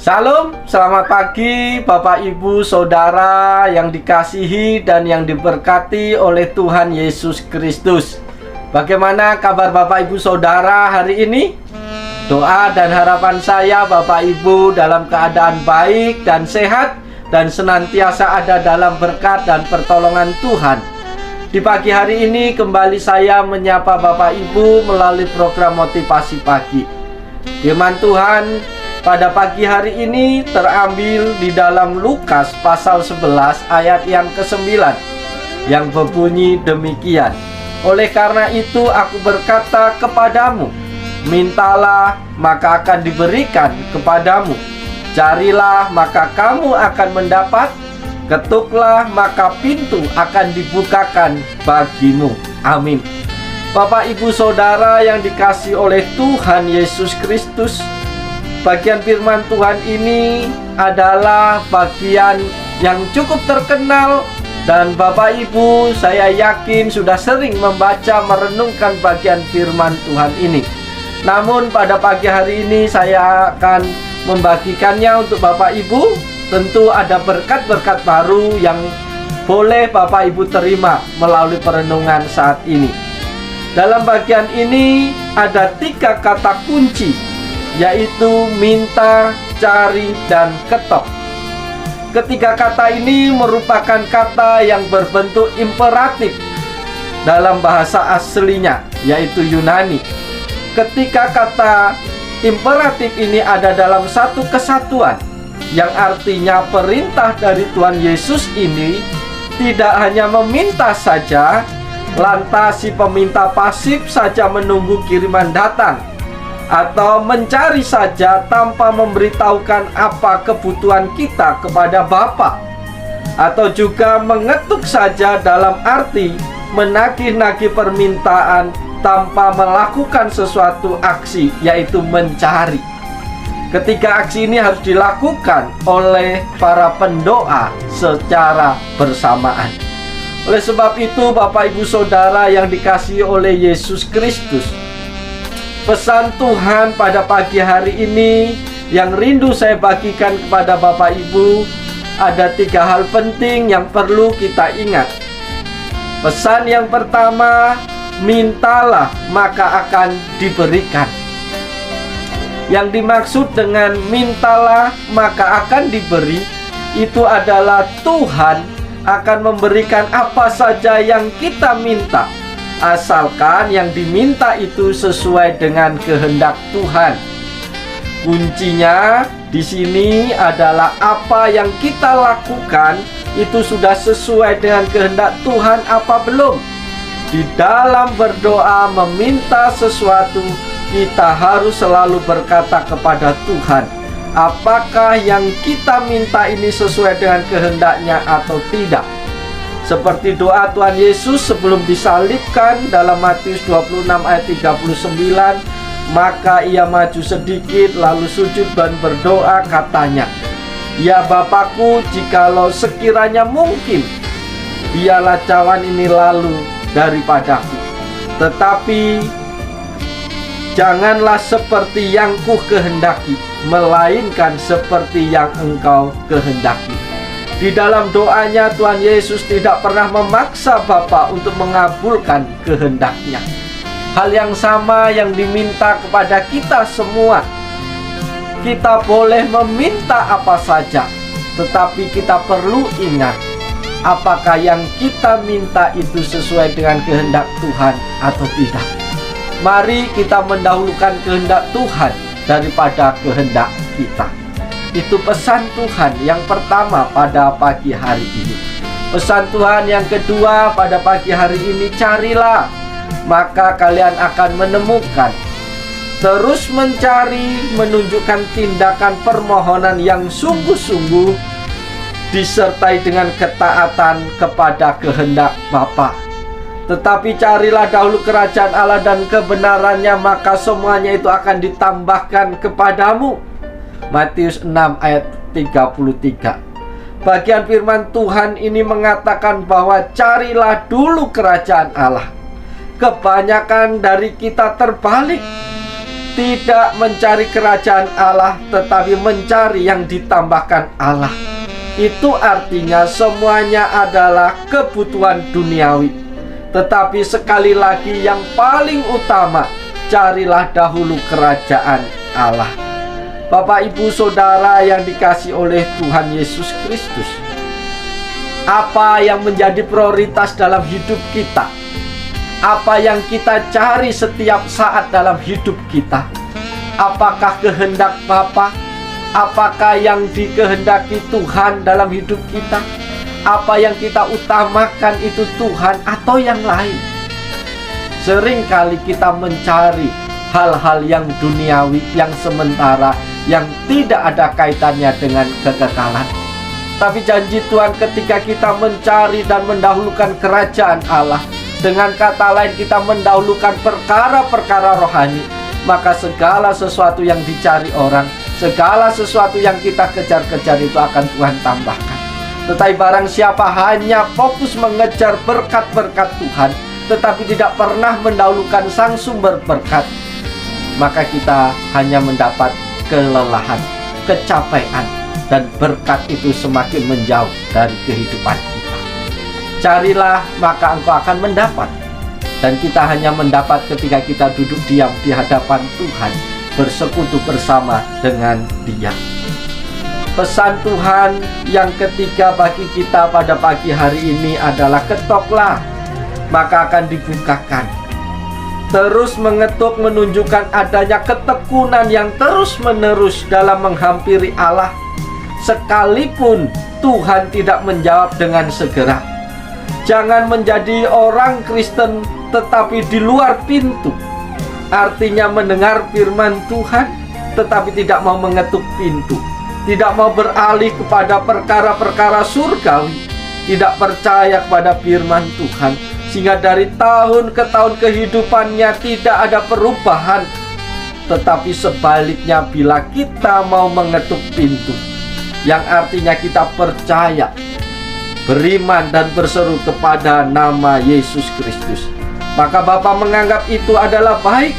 Salam, selamat pagi Bapak Ibu Saudara yang dikasihi dan yang diberkati oleh Tuhan Yesus Kristus. Bagaimana kabar Bapak Ibu Saudara hari ini? Doa dan harapan saya Bapak Ibu dalam keadaan baik dan sehat dan senantiasa ada dalam berkat dan pertolongan Tuhan. Di pagi hari ini kembali saya menyapa Bapak Ibu melalui program motivasi pagi. Firman Tuhan pada pagi hari ini terambil di dalam Lukas pasal 11 ayat yang ke-9 yang berbunyi demikian. Oleh karena itu aku berkata kepadamu, mintalah maka akan diberikan kepadamu, carilah maka kamu akan mendapat, ketuklah maka pintu akan dibukakan bagimu. Amin. Bapak Ibu Saudara yang dikasihi oleh Tuhan Yesus Kristus, bagian firman Tuhan ini adalah bagian yang cukup terkenal dan Bapak Ibu saya yakin sudah sering membaca merenungkan bagian firman Tuhan ini. Namun pada pagi hari ini saya akan membagikannya untuk Bapak Ibu. Tentu ada berkat-berkat baru yang boleh Bapak Ibu terima melalui perenungan saat ini. Dalam bagian ini ada 3 kata kunci, yaitu minta, cari, dan ketok. Ketiga kata ini merupakan kata yang berbentuk imperatif dalam bahasa aslinya, yaitu Yunani. Ketika kata imperatif ini ada dalam satu kesatuan, yang artinya perintah dari Tuhan Yesus ini tidak hanya meminta saja, lantas si peminta pasif saja menunggu kiriman datang, atau mencari saja tanpa memberitahukan apa kebutuhan kita kepada Bapa, atau juga mengetuk saja dalam arti menagih-nagih permintaan tanpa melakukan sesuatu aksi, yaitu mencari. Ketiga aksi ini harus dilakukan oleh para pendoa secara bersamaan. Oleh sebab itu Bapak Ibu Saudara yang dikasihi oleh Yesus Kristus, pesan Tuhan pada pagi hari ini yang rindu saya bagikan kepada Bapak Ibu, ada 3 hal penting yang perlu kita ingat. Pesan yang pertama, mintalah maka akan diberikan. Yang dimaksud dengan mintalah maka akan diberi, itu adalah Tuhan akan memberikan apa saja yang kita minta, asalkan yang diminta itu sesuai dengan kehendak Tuhan. Kuncinya di sini adalah apa yang kita lakukan itu sudah sesuai dengan kehendak Tuhan apa belum. Di dalam berdoa meminta sesuatu, kita harus selalu berkata kepada Tuhan, apakah yang kita minta ini sesuai dengan kehendaknya atau tidak. Seperti doa Tuhan Yesus sebelum disalibkan dalam Matius 26 ayat 39, maka ia maju sedikit lalu sujud dan berdoa katanya, ya Bapakku, jikalau sekiranya mungkin, biarlah cawan ini lalu daripadaku, tetapi janganlah seperti yang ku kehendaki, melainkan seperti yang engkau kehendaki. Di dalam doanya Tuhan Yesus tidak pernah memaksa Bapa untuk mengabulkan kehendaknya. Hal yang sama yang diminta kepada kita semua. Kita boleh meminta apa saja, tetapi kita perlu ingat, apakah yang kita minta itu sesuai dengan kehendak Tuhan atau tidak. Mari kita mendahulukan kehendak Tuhan daripada kehendak kita. Itu pesan Tuhan yang pertama pada pagi hari ini. Pesan Tuhan yang kedua pada pagi hari ini, carilah maka kalian akan menemukan. Terus mencari menunjukkan tindakan permohonan yang sungguh-sungguh disertai dengan ketaatan kepada kehendak Bapa. Tetapi carilah dahulu kerajaan Allah dan kebenarannya, maka semuanya itu akan ditambahkan kepadamu. Matius 6 ayat 33. Bagian firman Tuhan ini mengatakan bahwa carilah dulu kerajaan Allah. Kebanyakan dari kita terbalik. tidak mencari kerajaan Allah, tetapi mencari yang ditambahkan Allah. Itu artinya semuanya adalah kebutuhan duniawi. Tetapi sekali lagi yang paling utama, carilah dahulu kerajaan Allah. Bapak, Ibu, Saudara yang dikasihi oleh Tuhan Yesus Kristus, apa yang menjadi prioritas dalam hidup kita? Apa yang kita cari setiap saat dalam hidup kita? Apakah kehendak Bapa? Apakah yang dikehendaki Tuhan dalam hidup kita? Apa yang kita utamakan itu Tuhan atau yang lain? Seringkali kita mencari hal-hal yang duniawi, yang sementara, yang tidak ada kaitannya dengan kekekalan. Tapi janji Tuhan ketika kita mencari dan mendahulukan kerajaan Allah, dengan kata lain kita mendahulukan perkara-perkara rohani, maka segala sesuatu yang dicari orang, segala sesuatu yang kita kejar-kejar itu akan Tuhan tambahkan. Tetapi barang siapa hanya fokus mengejar berkat-berkat Tuhan, tetapi tidak pernah mendahulukan sang sumber berkat, maka kita hanya mendapat kelelahan, kecapean, dan berkat itu semakin menjauh dari kehidupan kita. Carilah, maka engkau akan mendapat. Dan kita hanya mendapat ketika kita duduk diam di hadapan Tuhan, bersekutu bersama dengan Dia. Pesan Tuhan yang ketiga bagi kita pada pagi hari ini adalah ketoklah, maka akan dibukakan. Terus mengetuk menunjukkan adanya ketekunan yang terus-menerus dalam menghampiri Allah, sekalipun Tuhan tidak menjawab dengan segera. Jangan menjadi orang Kristen tetapi di luar pintu. Artinya mendengar firman Tuhan tetapi tidak mau mengetuk pintu, tidak mau beralih kepada perkara-perkara surgawi, tidak percaya kepada firman Tuhan, sehingga dari tahun ke tahun kehidupannya tidak ada perubahan. Tetapi sebaliknya, bila kita mau mengetuk pintu, yang artinya kita percaya, beriman dan berseru kepada nama Yesus Kristus, maka Bapa menganggap itu adalah baik,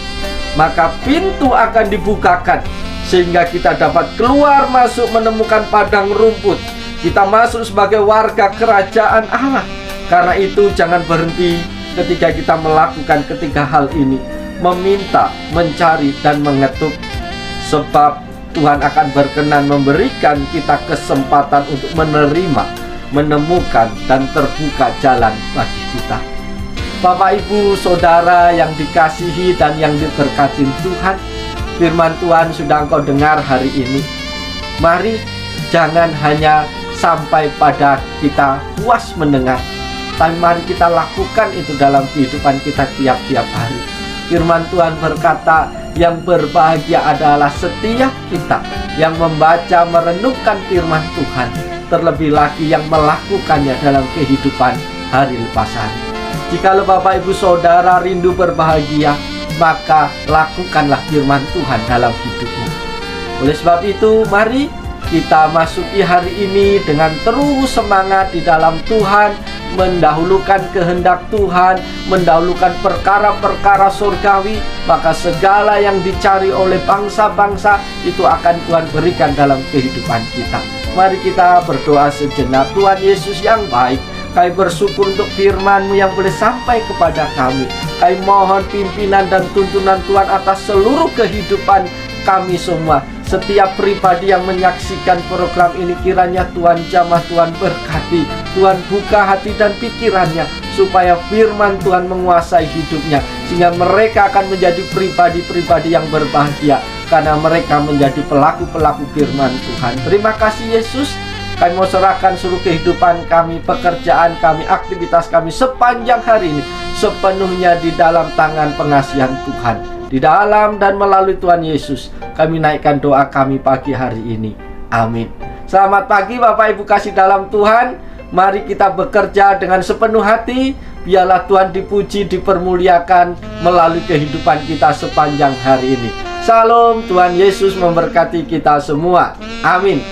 maka pintu akan dibukakan sehingga kita dapat keluar masuk menemukan padang rumput. Kita masuk sebagai warga kerajaan Allah. Karena itu jangan berhenti ketika kita melakukan ketiga hal ini, meminta, mencari, dan mengetuk. Sebab Tuhan akan berkenan memberikan kita kesempatan untuk menerima, menemukan, dan terbuka jalan bagi kita. Bapak, Ibu, Saudara yang dikasihi dan yang diberkati Tuhan, firman Tuhan sudah engkau dengar hari ini. Mari jangan hanya sampai pada kita puas mendengar, tapi mari kita lakukan itu dalam kehidupan kita tiap-tiap hari. Firman Tuhan berkata, yang berbahagia adalah setiap kita yang membaca, merenungkan firman Tuhan, terlebih lagi yang melakukannya dalam kehidupan hari lepas hari. Jikalau Bapak, Ibu, Saudara rindu berbahagia, maka lakukanlah firman Tuhan dalam hidupmu. Oleh sebab itu, mari kita masuki hari ini dengan terus semangat di dalam Tuhan, mendahulukan kehendak Tuhan, mendahulukan perkara-perkara surgawi, maka segala yang dicari oleh bangsa-bangsa itu akan Tuhan berikan dalam kehidupan kita. Mari kita berdoa sejenak. Tuhan Yesus yang baik, kami bersyukur untuk firman-Mu yang boleh sampai kepada kami. Kami mohon pimpinan dan tuntunan Tuhan atas seluruh kehidupan kami semua. Setiap pribadi yang menyaksikan program ini, kiranya Tuhan jamah, Tuhan berkati, Tuhan buka hati dan pikirannya, supaya firman Tuhan menguasai hidupnya, sehingga mereka akan menjadi pribadi-pribadi yang berbahagia, karena mereka menjadi pelaku-pelaku firman Tuhan. Terima kasih Yesus. Kami mau serahkan seluruh kehidupan kami, pekerjaan kami, aktivitas kami sepanjang hari ini sepenuhnya di dalam tangan pengasihan Tuhan. Di dalam dan melalui Tuhan Yesus, kami naikkan doa kami pagi hari ini. Amin. Selamat pagi Bapak Ibu kasih dalam Tuhan. Mari kita bekerja dengan sepenuh hati. Biarlah Tuhan dipuji, dipermuliakan melalui kehidupan kita sepanjang hari ini. Salam, Tuhan Yesus memberkati kita semua. Amin.